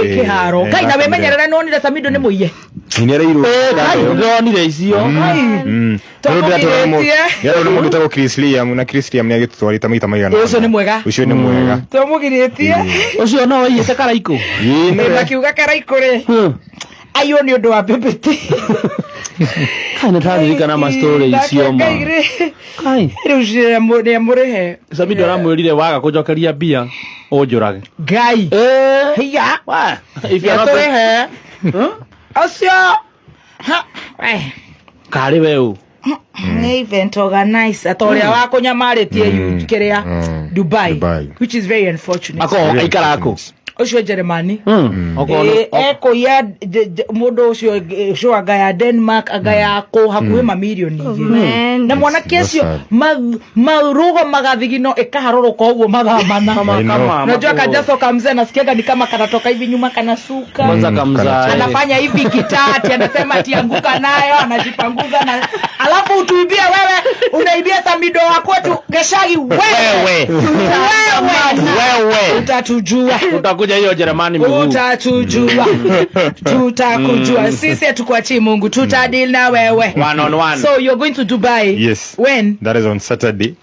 kiharo kai na wemenyerera no nire Samido ni muiye ni ari iru kai ndonire icio yaro no mugitego Chris Liam na Chris Liam ni agitutwarita maita maigana ucio ni mwega to mugiritie ucio no wiyete Karaiko ni makiuga Karaiko ri ayo ni undu wa bebete kana taririkana ma story icio ma kai riu ni amurihe Samido aramwirire waga kujokeria bia unjurage ngai hiya wa if you not acio kari weu ni event organize atoria wa kunyamaritie kiria Dubai which is very unfortunate ako ikarako ucio Germany eko ya mundu ucio agaya Denmark agaya ko hakuhe mamilioni na mwana kesio marugo magathigino ikaharoroka uguo mathamana unajua kajaso kamze nasikiaga ni kama kanatoka hivi nyuma kanasuka kwanza kamza anafanya hivi kitati anasema atianguka nayo anajipanguza na alafu utuibia wewe unaibia Samido wako tu Geshagi wewe utatujua utakuja hiyo Jerumani mguu utatujua tutakujua sisi tukuachie Mungu tutadeal na wewe one on one. So you're going to Dubai? Yes. When? That is on Saturday.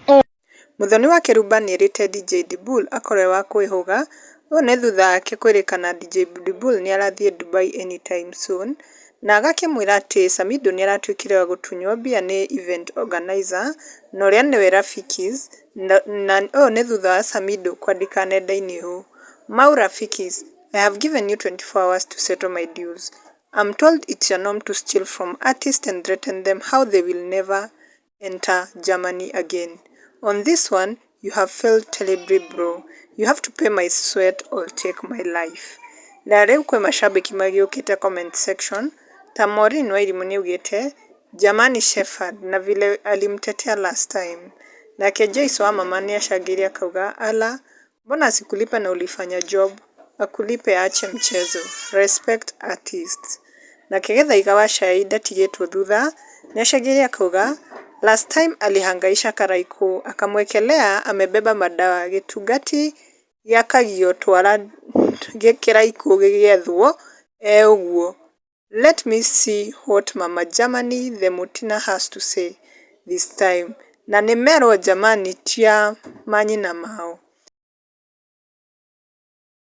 Muthoni wa Kerubani rite DJ Dibul akorewa kwihuga one thutha ake kwirikana DJ Dibul ni arathie Dubai anytime soon na agakimwira ati Samido ni aratwikire wa gutunywa bia ni event organizer no ria ni Rafikis na one thutha wa Samido kwandika nenda-ini hu Mau Rafikis, I have given you 24 hours to settle my dues. I'm told it's your norm to steal from artists and threaten them how they will never enter Germany again. On this one, you have failed terribly, bro. You have to pay my sweat or take my life. Na rĩu kwĩ mashabiki magiũkĩte comment section ta Maureen Wairimu niugĩte Jamani Shepherd na vile alimtetea last time. Nake Joyce wa mama ni ashagiria kauga ala mbona asikulipe na ulifanya job akulipe ache mchezo respect artists. Na Kigetha Igawa Shaida tigetwo thutha ni ashagiria kauga last time alihangaisha Karaiko akamwekelea amebeba madawa gitugati ya kagio twara Karaiko gigethwo uguo. Let me see what Mama Germany the Mutina has to say this time. Na nimerwo Germany tia manyina mao.